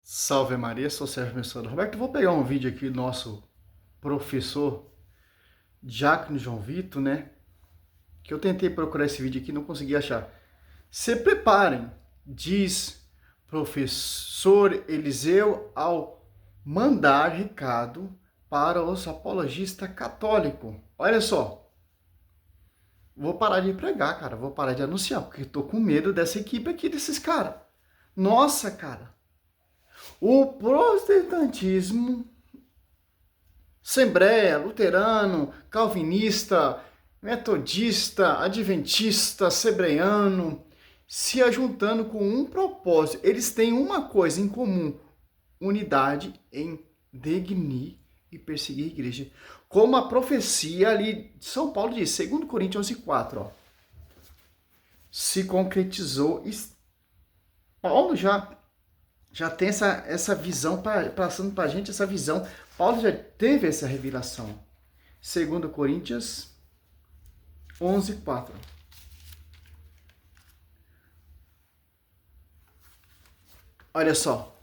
Salve Maria, sou o Sérgio Mensuado Roberto. Vou pegar um vídeo aqui do nosso professor Diácono João Vitor, né? Que eu tentei procurar esse vídeo aqui e não consegui achar. Se preparem, diz professor Eliseu ao mandar recado para os apologistas católicos. Olha só, vou parar de pregar, cara, vou parar de anunciar, porque eu tô com medo dessa equipe aqui, desses caras. Nossa, cara. O protestantismo, Assembleia, luterano, calvinista, metodista, adventista, sebreano, se ajuntando com um propósito. Eles têm uma coisa em comum: unidade em degrir e perseguir a igreja. Como a profecia ali de São Paulo diz, 2 Coríntios 11:4, ó, se concretizou. Paulo já tem essa visão, passando para a gente essa visão. Paulo já teve essa revelação. 2 Coríntios 11:4. Olha só.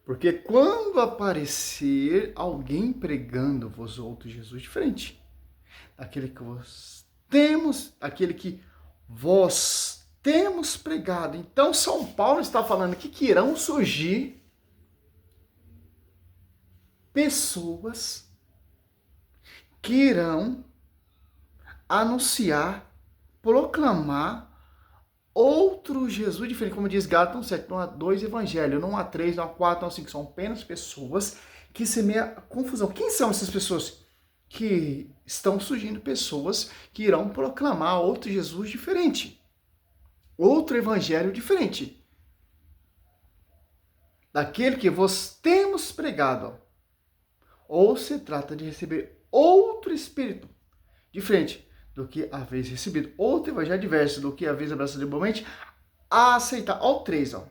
Porque quando aparecer alguém pregando vos outro Jesus diferente, aquele que vós temos pregado. Então, São Paulo está falando que irão surgir pessoas que irão anunciar, proclamar outro Jesus diferente. Como diz Gálatas 7, não há dois evangelhos, não há três, não há quatro, não há cinco. São apenas pessoas que semeiam confusão. Quem são essas pessoas? Que estão surgindo pessoas que irão proclamar outro Jesus diferente. Outro evangelho diferente daquele que vos temos pregado. Ou se trata de receber outro espírito diferente do que haveis recebido, outro evangelho diverso do que haveis abraçado livremente, a aceitar. Ó, 3, ó.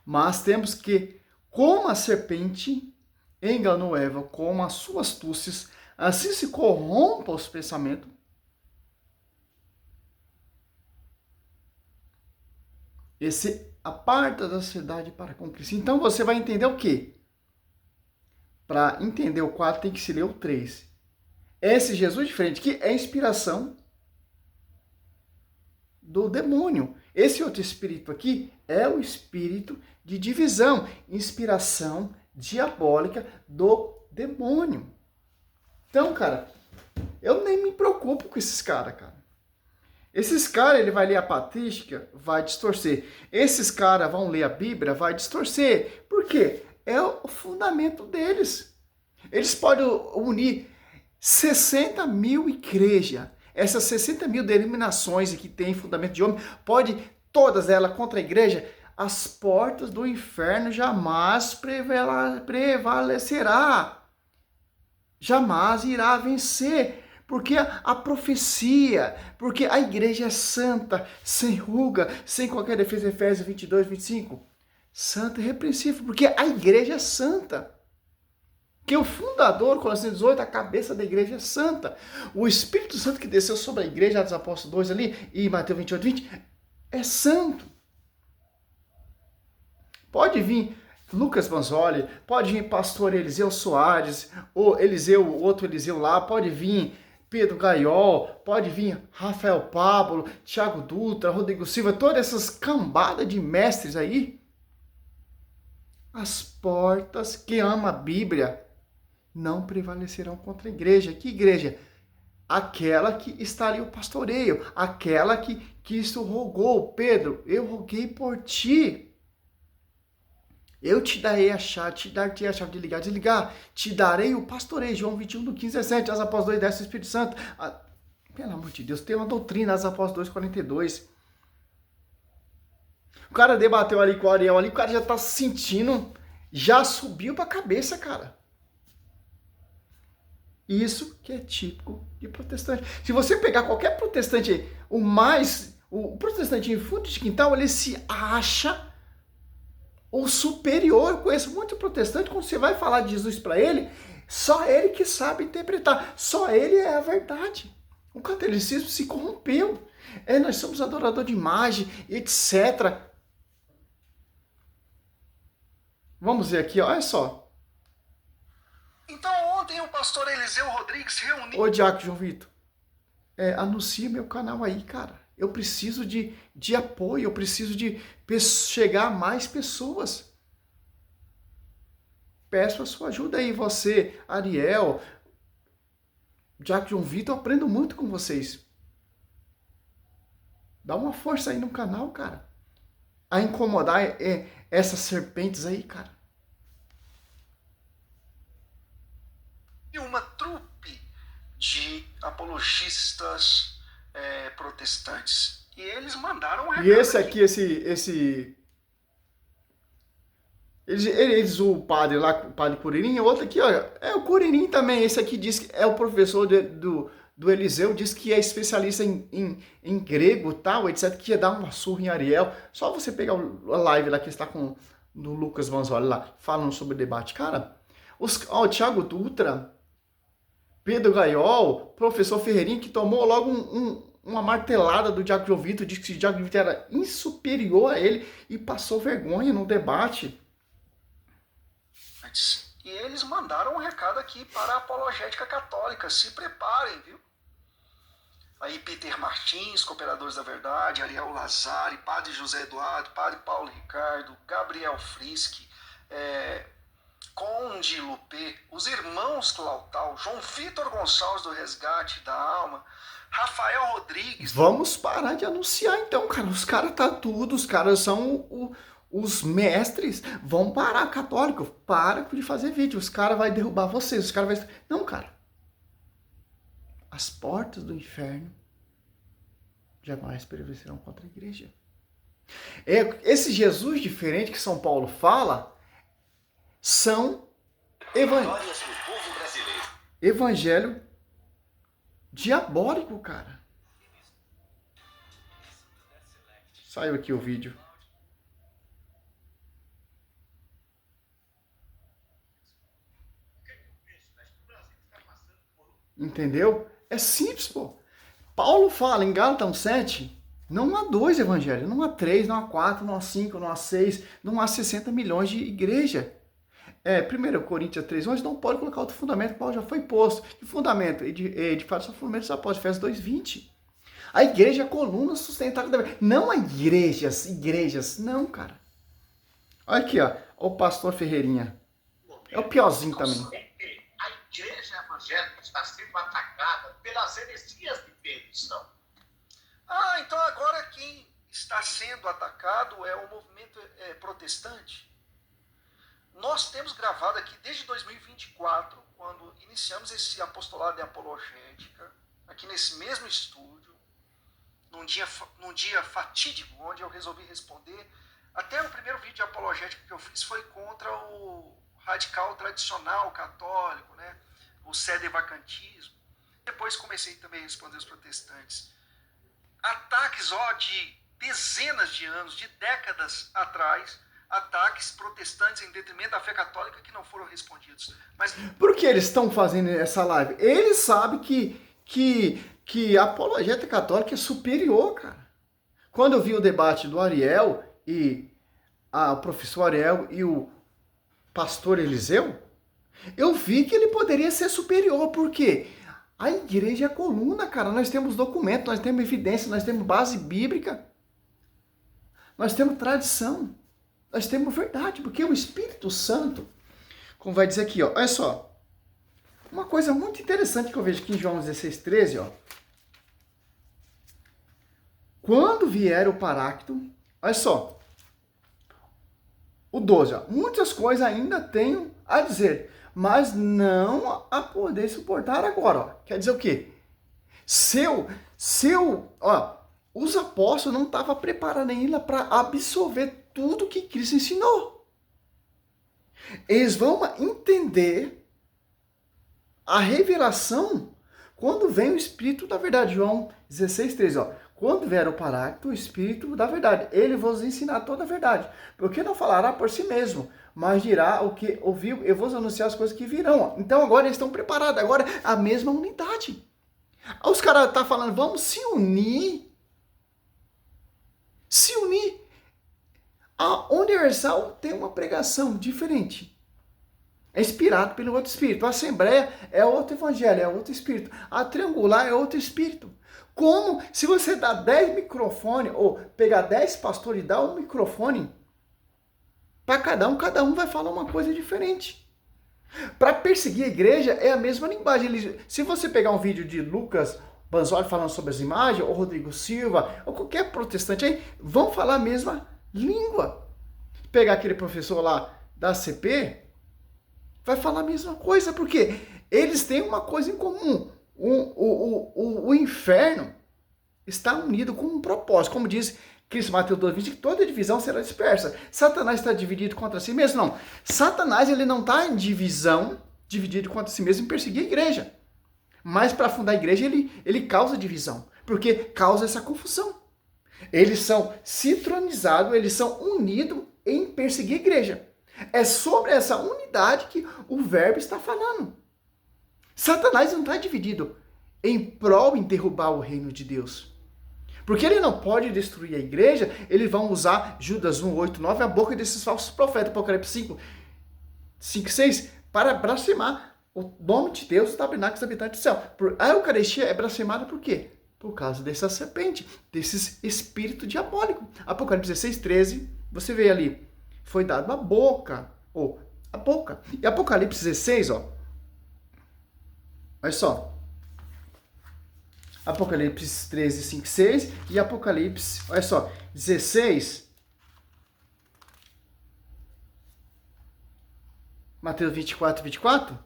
Mas temos que, como a serpente enganou Eva com as suas astúcias, assim se corrompa os pensamentos. Esse aparta da sociedade para com Cristo. Então você vai entender o quê? Para entender o 4 tem que se ler o 3. Esse Jesus diferente, que é inspiração do demônio. Esse outro espírito aqui é o espírito de divisão, inspiração diabólica do demônio. Então, cara, eu nem me preocupo com esses caras, cara. Esses caras, ele vai ler a patrística, vai distorcer. Esses caras vão ler a Bíblia, vai distorcer. Por quê? É o fundamento deles. Eles podem unir 60 mil igrejas. Essas 60 mil denominações que tem fundamento de homem, pode todas elas contra a igreja, as portas do inferno jamais prevalecerá. Jamais irá vencer. Porque a profecia, porque a igreja é santa, sem ruga, sem qualquer defesa, Efésios 22, 25. Santa e repreensível, porque a igreja é santa. Que o fundador, Colossenses 18, a cabeça da igreja é santa. O Espírito Santo que desceu sobre a igreja dos Apóstolos 2 ali, e Mateus 28, 20, é santo. Pode vir Lucas Manzoli, pode vir pastor Eliseu Soares, ou Eliseu, outro Eliseu lá, pode vir Pedro Gaiol, pode vir Rafael Pablo, Thiago Dutra, Rodrigo Silva, todas essas cambadas de mestres aí. As portas que amam a Bíblia não prevalecerão contra a igreja. Que igreja? Aquela que está ali o pastoreio, aquela que Cristo rogou. Pedro, eu roguei por ti. Eu te darei a chave, te darei a chave de ligar, desligar, te darei o pastoreio, João 21, do 15 a 17, as apóstolos 2, desce o Espírito Santo. Pelo amor de Deus, tem uma doutrina, as apóstolos 2, 42. O cara debateu ali com o Ariel, ali, o cara já tá sentindo, já subiu pra cabeça, cara. Isso que é típico de protestante. Se você pegar qualquer protestante, o protestante em fundo de quintal, ele se acha o superior. Eu conheço muito protestante, quando você vai falar de Jesus para ele, só ele que sabe interpretar, só ele é a verdade. O catolicismo se corrompeu. Nós somos adorador de imagem, etc. Vamos ver aqui, olha só. Então ontem o pastor Eliseu Rodrigues reuniu... Ô, Diácono João Vitor, anuncia meu canal aí, cara. Eu preciso de apoio, eu preciso de chegar a mais pessoas. Peço a sua ajuda aí, você, Ariel, Diácono João Vitor, eu aprendo muito com vocês. Dá uma força aí no canal, cara. A incomodar essas serpentes aí, cara. E uma trupe de apologistas protestantes. E eles mandaram um recado. E esse aqui, eles o padre lá, o padre Curirim, e outro aqui, olha, é o Curirim também. Esse aqui diz que é o professor do Eliseu, diz que é especialista em grego, tal, etc, que ia dar uma surra em Ariel. Só você pegar a live lá que está com do Lucas Vanzoli lá, falando sobre o debate. Cara, o Thiago Dutra, Pedro Gaiol, professor Ferreirinha, que tomou logo uma martelada do Diácono João Vitor, disse que o Diácono Vitor era insuperior a ele e passou vergonha no debate. E eles mandaram um recado aqui para a apologética católica. Se preparem, viu? Aí Peter Martins, Cooperadores da Verdade, Ariel Lazari, Padre José Eduardo, Padre Paulo Ricardo, Gabriel Frisk, Conde Lupê, os irmãos Clautal, João Vitor Gonçalves do Resgate da Alma, Rafael Rodrigues. Vamos parar de anunciar então, cara. Os caras tá tudo, os caras são os mestres. Vão parar, católico. Para de fazer vídeo. Os caras vão derrubar vocês. Os caras vão... Não, cara. As portas do inferno jamais prevalecerão contra a igreja. Esse Jesus diferente que São Paulo fala são evangelho diabólico, cara. Saiu aqui o vídeo. Entendeu? É simples, pô. Paulo fala em Gálatas 7, não há 2 evangelhos, não há 3, não há 4, não há 5, não há 6, não há 60 milhões de igreja. 1 Coríntios 3:11 não pode colocar outro fundamento, Paulo já foi posto. Que fundamento? De fato, são fundamentos dos apóstolos, Efésios 2:20. A igreja é a coluna sustentável da verdade. Não há igrejas, não, cara. Olha aqui, ó, o pastor Ferreirinha. É o piorzinho também. A igreja evangélica está sendo atacada pelas heresias de perdição. Então agora quem está sendo atacado é o movimento protestante. Nós temos gravado aqui desde 2024, quando iniciamos esse apostolado de apologética, aqui nesse mesmo estúdio, num dia fatídico, onde eu resolvi responder. Até o primeiro vídeo de apologética que eu fiz foi contra o radical tradicional católico, né? O sedevacantismo. Depois comecei também a responder os protestantes. Ataques de dezenas de anos, de décadas atrás, ataques protestantes em detrimento da fé católica que não foram respondidos. Mas por que eles estão fazendo essa live? Eles sabem que a apologética católica é superior, cara. Quando eu vi o debate do Ariel e o professor Ariel e o pastor Eliseu, eu vi que ele poderia ser superior, porque a igreja é a coluna, cara. Nós temos documentos, nós temos evidência, nós temos base bíblica, nós temos tradição, nós temos verdade, porque o Espírito Santo, como vai dizer aqui, ó, olha só, uma coisa muito interessante que eu vejo aqui em João 16:13, ó. Quando vier o Paráclito, olha só, o 12, ó, muitas coisas ainda tenho a dizer, mas não a poder suportar agora, ó. Quer dizer o quê? Os apóstolos não estavam preparados ainda para absorver tudo que Cristo ensinou. Eles vão entender a revelação quando vem o Espírito da verdade. João 16:13, ó. Quando vier o Paráclito, o Espírito da verdade, ele vos ensinar toda a verdade. Porque não falará por si mesmo, mas dirá o que ouviu, eu vos anunciar as coisas que virão. Então agora eles estão preparados, agora a mesma unidade. Os caras estão falando, vamos se unir. Se unir. A Universal tem uma pregação diferente. É inspirado pelo outro espírito. A Assembleia é outro evangelho, é outro espírito. A Triangular é outro espírito. Como se você dá 10 microfones, ou pegar 10 pastores e dar um microfone para cada um vai falar uma coisa diferente. Para perseguir a igreja é a mesma linguagem. Se você pegar um vídeo de Lucas Banzoli falando sobre as imagens, ou Rodrigo Silva, ou qualquer protestante aí, vão falar a mesma língua. Pegar aquele professor lá da CP, vai falar a mesma coisa, porque eles têm uma coisa em comum. O inferno está unido com um propósito. Como diz Cristo, Mateus 2,20, que toda divisão será dispersa. Satanás está dividido contra si mesmo? Não. Satanás ele não está em divisão, dividido contra si mesmo em perseguir a igreja. Mas para fundar a igreja ele causa divisão, porque causa essa confusão. Eles são sincronizados, eles são unidos em perseguir a igreja. É sobre essa unidade que o verbo está falando. Satanás não está dividido em prol em derrubar o reino de Deus. Porque ele não pode destruir a igreja, eles vão usar Judas 1, 8, 9, a boca desses falsos profetas, Apocalipse 5, 6, para blasfemar o nome de Deus, os tabernáculos habitantes do céu. A Eucaristia é blasfemada por quê? Por causa dessa serpente, desses espírito diabólico. Apocalipse 16, 13, você vê ali, foi dado a boca, ou a boca. E Apocalipse 16, ó, olha só. Apocalipse 13, 5, 6 e Apocalipse, olha só, 16, Mateus 24, 24,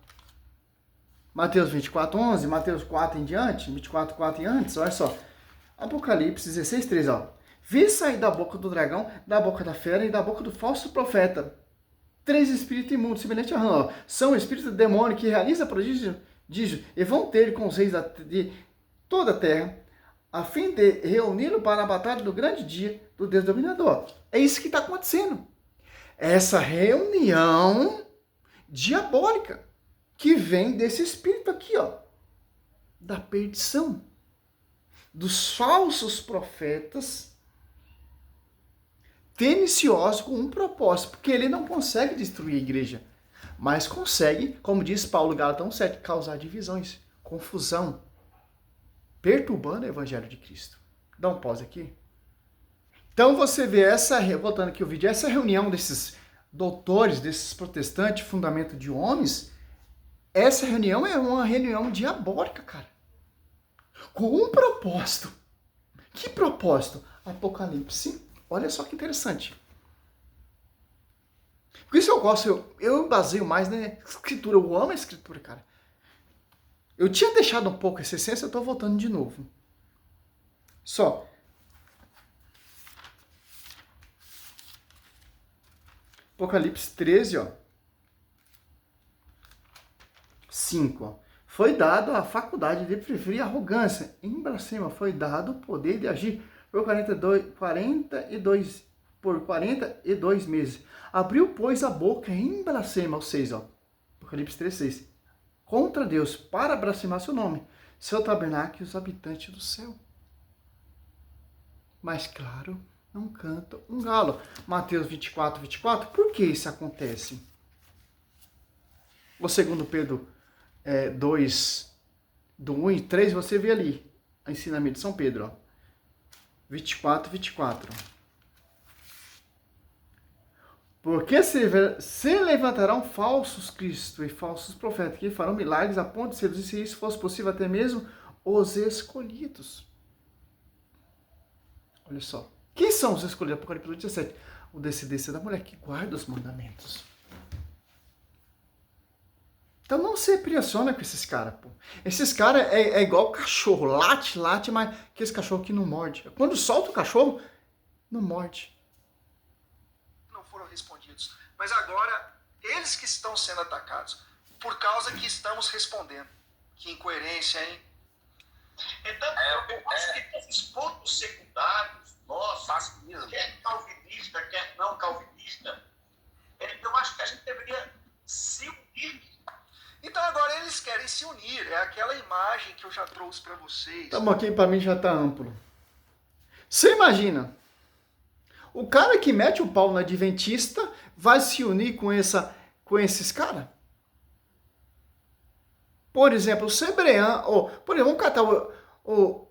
Mateus 24, 11, Mateus 4 em diante, 24, 4 em antes, olha só, Apocalipse 16, 13, ó. Vi sair da boca do dragão, da boca da fera e da boca do falso profeta 3 espíritos imundos, semelhante a rã, ó. São espíritos do demônio que realiza prodígio e vão ter com os reis de toda a terra, a fim de reuni-lo para a batalha do grande dia do Deus dominador. É isso que está acontecendo. Essa reunião diabólica que vem desse espírito aqui, ó, da perdição, dos falsos profetas teniciosos com um propósito, porque ele não consegue destruir a igreja, mas consegue, como diz Paulo Gálatas 1:7, causar divisões, confusão, perturbando o evangelho de Cristo. Dá um pause aqui. Então você vê voltando aqui o vídeo, essa reunião desses doutores, desses protestantes, fundamento de homens, essa reunião é uma reunião diabólica, cara. Com um propósito. Que propósito? Apocalipse. Olha só que interessante. Por isso eu gosto, eu baseio mais na escritura, eu amo a escritura, cara. Eu tinha deixado um pouco essa essência, eu estou voltando de novo. Só. Apocalipse 13, ó. 5, ó. Foi dado a faculdade de preferir a arrogância. Em blasfema foi dado o poder de agir por 42 meses. Abriu, pois, a boca em blasfema, ou 6, ó. Apocalipse 13, 6. Contra Deus, para blasfemar seu nome, seu tabernáculo e os habitantes do céu. Mas, claro, não canta um galo. Mateus 24, 24, por que isso acontece? O segundo Pedro 2, do 1 e 3, você vê ali, o ensinamento de São Pedro, ó. 24, 24. Porque se levantarão falsos cristos e falsos profetas que farão milagres a ponto de seduzir, se isso fosse possível, até mesmo os escolhidos. Olha só. Quem são os escolhidos? Apocalipse 17. O descendência da mulher que guarda os mandamentos. Então não se impressiona com esses caras, pô. Esses caras é igual cachorro. Late, mas que esse cachorro que não morde. Quando solta o cachorro, não morde. Respondidos. Mas agora, eles que estão sendo atacados, por causa que estamos respondendo. Que incoerência, hein? Então, eu acho que esses pontos secundários, nossos, quer calvinista, quer não calvinista, eu acho que a gente deveria se unir. Então agora eles querem se unir. É aquela imagem que eu já trouxe para vocês. Tá bom, aqui para mim já tá amplo. Você imagina O cara que mete o pau no adventista vai se unir com esses caras? Por exemplo, o Sebrean, ou, por exemplo, vamos catar o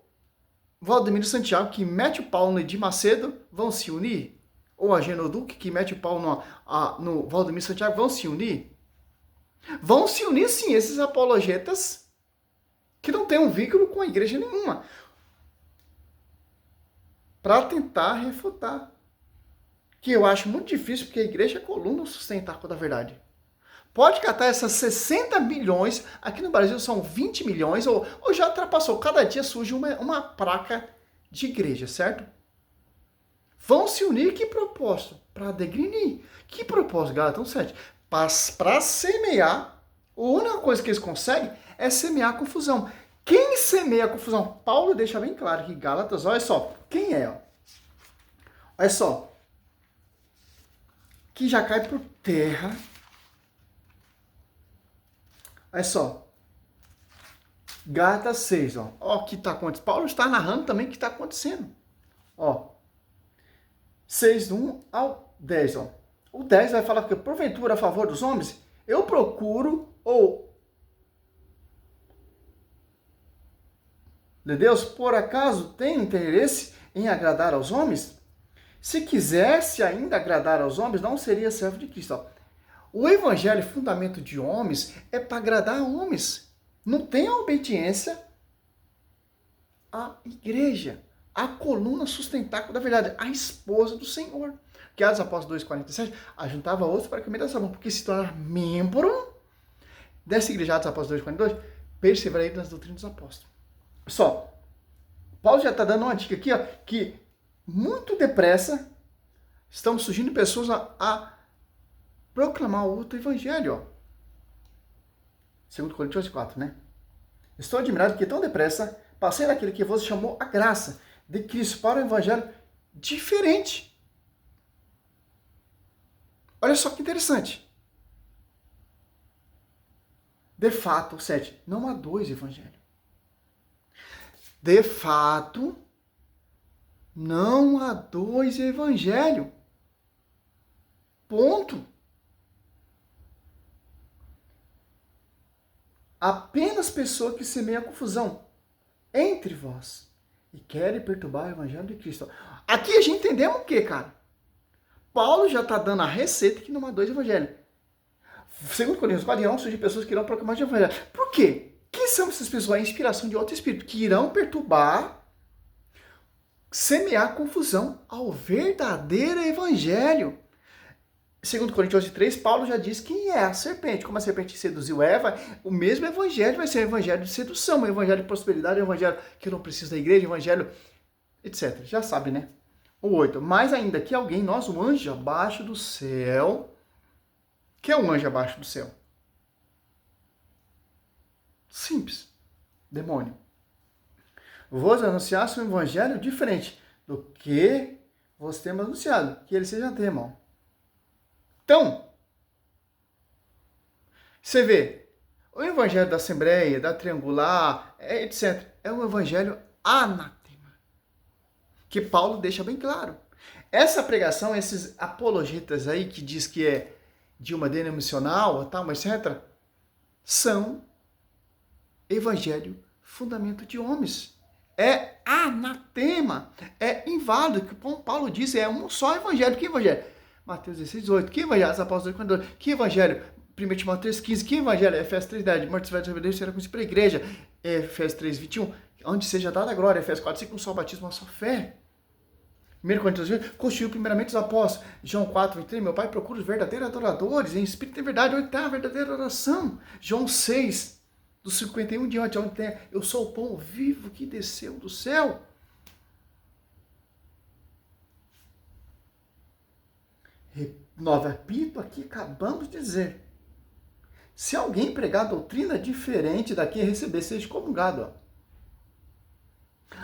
Valdemiro Santiago, que mete o pau no Edir Macedo, vão se unir? Ou a Genoduque, que mete o pau no Valdemiro Santiago, vão se unir? Vão se unir, sim, esses apologetas que não têm um vínculo com a igreja nenhuma, para tentar refutar. Que eu acho muito difícil, porque a igreja é coluna sustentáculo da verdade. Pode catar essas 60 milhões, aqui no Brasil são 20 milhões, ou já ultrapassou. Cada dia surge uma placa de igreja, certo? Vão se unir, que propósito? Para degrinir. Que propósito, Gálatas 7? Para semear, a única coisa que eles conseguem é semear confusão. Quem semeia a confusão? Paulo deixa bem claro que Gálatas, olha só, quem é? Olha só, que já cai por terra. Olha só. Gálatas 6, ó. Ó, o que está acontecendo. Paulo está narrando também o que está acontecendo. Ó. 6, do 1 ao 10, ó. O 10 vai falar que, porventura, a favor dos homens, eu procuro, ou de Deus, por acaso, tem interesse em agradar aos homens? Se quisesse ainda agradar aos homens, não seria servo de Cristo, ó. O evangelho, fundamento de homens, é para agradar a homens. Não tem a obediência à igreja, à coluna sustentáculo da verdade, à esposa do Senhor. Que Atos Apóstolos 2,47, ajuntava outros para comer da sua mão, porque se tornar membro dessa igreja, Atos Apóstolos 2,42, perseverei nas doutrinas dos apóstolos. Só, Paulo já está dando uma dica aqui, ó, que muito depressa estão surgindo pessoas a proclamar outro evangelho, ó. 2 Coríntios 4, né? Estou admirado que tão depressa passei daquele que vos chamou a graça de Cristo para um evangelho diferente. Olha só que interessante. De fato, 7, não há dois evangelhos. De fato, não há dois evangelhos. Ponto. Apenas pessoa que semeia confusão entre vós e querem perturbar o evangelho de Cristo. Aqui a gente entendemos o que, cara? Paulo já está dando a receita que não há dois evangelhos. Segundo Coríntios 4, irão surgir pessoas que irão proclamar de evangelho. Por quê? Quem são essas pessoas? A inspiração de outro espírito que irão perturbar, semear confusão ao verdadeiro evangelho. Segundo Coríntios 3, Paulo já diz quem é a serpente. Como a serpente seduziu Eva, o mesmo evangelho vai ser um evangelho de sedução, um evangelho de prosperidade, um evangelho que eu não preciso da igreja, um evangelho, etc. Já sabe, né? O 8. Mais ainda que alguém, nós, um anjo abaixo do céu. Que é um anjo abaixo do céu? Simples. Demônio. Vos anunciasse um evangelho diferente do que vos temos anunciado. Que ele seja tema. Então, você vê, o evangelho da Assembleia, da Triangular, etc., é um evangelho anatema. Que Paulo deixa bem claro. Essa pregação, esses apologetas aí que diz que é de uma denominacional, tal, etc., são evangelho fundamento de homens. É anatema, é inválido. O que Paulo diz é um só evangelho. Que evangelho? Mateus 16, 18. Que evangelho? As Apóstolos 42. Que evangelho? 1 Timóteo 3, 15. Que evangelho? Efésios 3, 10. Mortes velhos rebeldes será conhecido pela igreja. Efésios 3, 21. Onde seja dada a glória. Efésios 4, 5. Um só batismo, uma só fé. 1 Coríntios 20. Constituiu primeiramente os apóstolos. João 4, 23. Meu Pai procura os verdadeiros adoradores em espírito e verdade. Onde está a verdadeira oração? João 6, do 51 diante. Onde tem? Eu sou o pão vivo que desceu do céu. Nova repito aqui, acabamos de dizer. Se alguém pregar doutrina diferente da que receber, seja excomungado. Ó.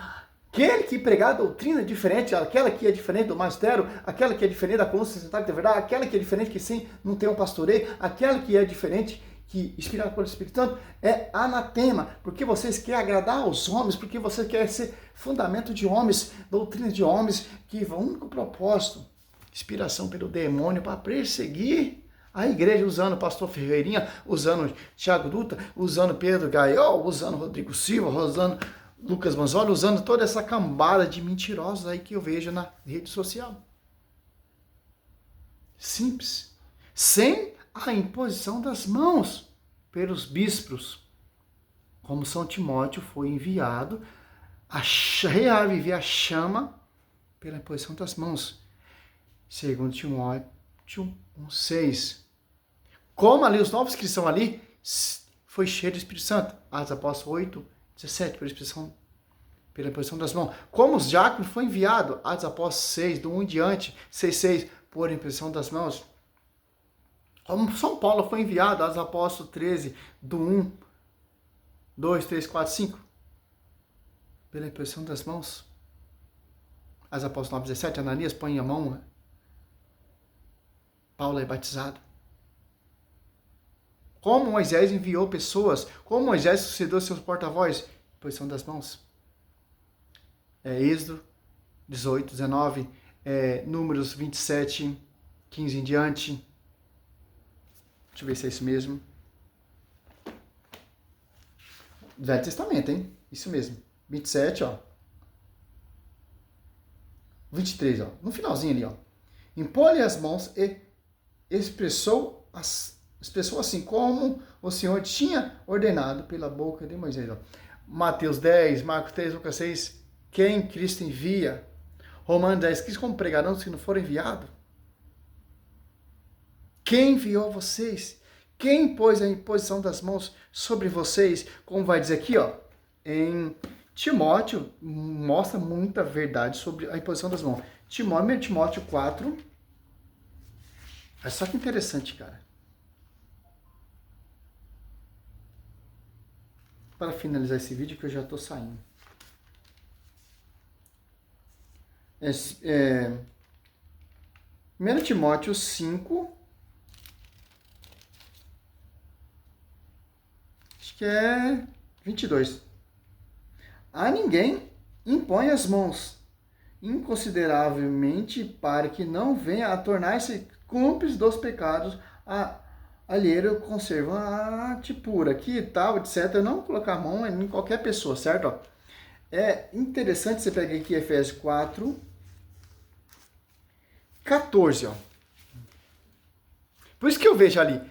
Aquele que pregar doutrina diferente, aquela que é diferente do magistério, aquela que é diferente da coluna sustentável da verdade, aquela que é diferente que sim, não tem um pastoreio, aquela que é diferente que inspirada pelo Espírito Santo, é anatema, porque vocês querem agradar aos homens, porque vocês querem ser fundamento de homens, doutrina de homens, que vão o único propósito inspiração pelo demônio para perseguir a igreja, usando o pastor Ferreirinha, usando Thiago Dutra, usando Pedro Gaiol, usando Rodrigo Silva, usando Lucas Manzoli, usando toda essa cambada de mentirosos aí que eu vejo na rede social. Simples. Sem a imposição das mãos pelos bispos. Como São Timóteo foi enviado a reaviver a chama pela imposição das mãos. Segundo Timóteo 1:6. Como ali os novos que estão ali foi cheio do Espírito Santo. Atos Apóstolos 8:17, pela imposição das mãos. Como os diáconos foi enviado. Atos Apóstolos 6, do 1 em diante, 6:6, por imposição das mãos. Como São Paulo foi enviado. Atos Apóstolos 13, do 1, 2, 3, 4, 5, pela imposição das mãos. Atos Apóstolos 9:17, Ananias põe a mão, Paulo é batizado. Como Moisés enviou pessoas, como Moisés sucedeu seus porta-voz, posição das mãos. Êxodo 18, 19, Números 27, 15 em diante. Deixa eu ver se é isso mesmo. Velho Testamento, hein? Isso mesmo. 27, ó. 23, ó. No finalzinho ali, ó. Impôs-lhe as mãos e expressou assim como o Senhor tinha ordenado pela boca de Moisés. Ó. Mateus 10, Marcos 3, Lucas 6. Quem Cristo envia? Romanos 10, Cristo como pregarão se não for enviado? Quem enviou vocês? Quem pôs a imposição das mãos sobre vocês? Como vai dizer aqui, ó, em Timóteo, mostra muita verdade sobre a imposição das mãos. Timóteo 4. Olha só que interessante, cara. Para finalizar esse vídeo, que eu já estou saindo. 1 Timóteo 5. Acho que é 22. A ninguém impõe as mãos inconsideravelmente para que não venha a tornar-se cúmplice dos pecados alheio, conservante pura, aqui e tal, etc. Não colocar a mão em qualquer pessoa, certo? Ó, é interessante você pegar aqui Efésios 4, 14, ó. Por isso que eu vejo ali,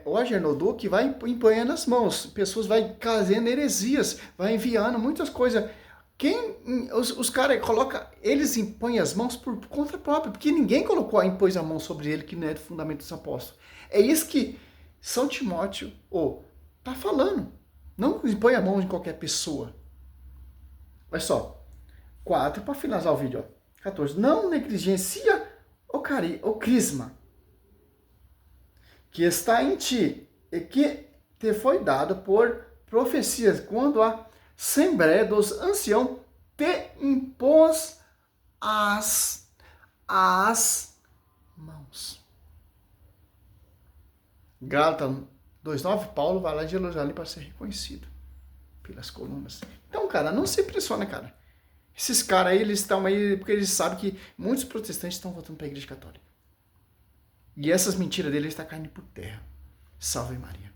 o Agenodô que vai imponhando as mãos, pessoas vai fazendo heresias, vai enviando muitas coisas. Os caras colocam, eles impõem as mãos por conta própria, porque ninguém impôs a mão sobre ele, que não é do fundamento dos apóstolos. É isso que São Timóteo tá falando. Não impõe a mão em qualquer pessoa. Olha só, 4, para finalizar o vídeo, ó. 14. Não negligencia o crisma que está em ti e que te foi dado por profecias, quando a Assembleia dos Anciãos te impôs as mãos. Gálatas 2:9, Paulo vai lá de Jerusalém para ser reconhecido pelas colunas. Então, cara, não se impressiona, cara. Esses caras aí, eles estão aí porque eles sabem que muitos protestantes estão voltando para a Igreja Católica. E essas mentiras deles estão caindo por terra. Salve Maria.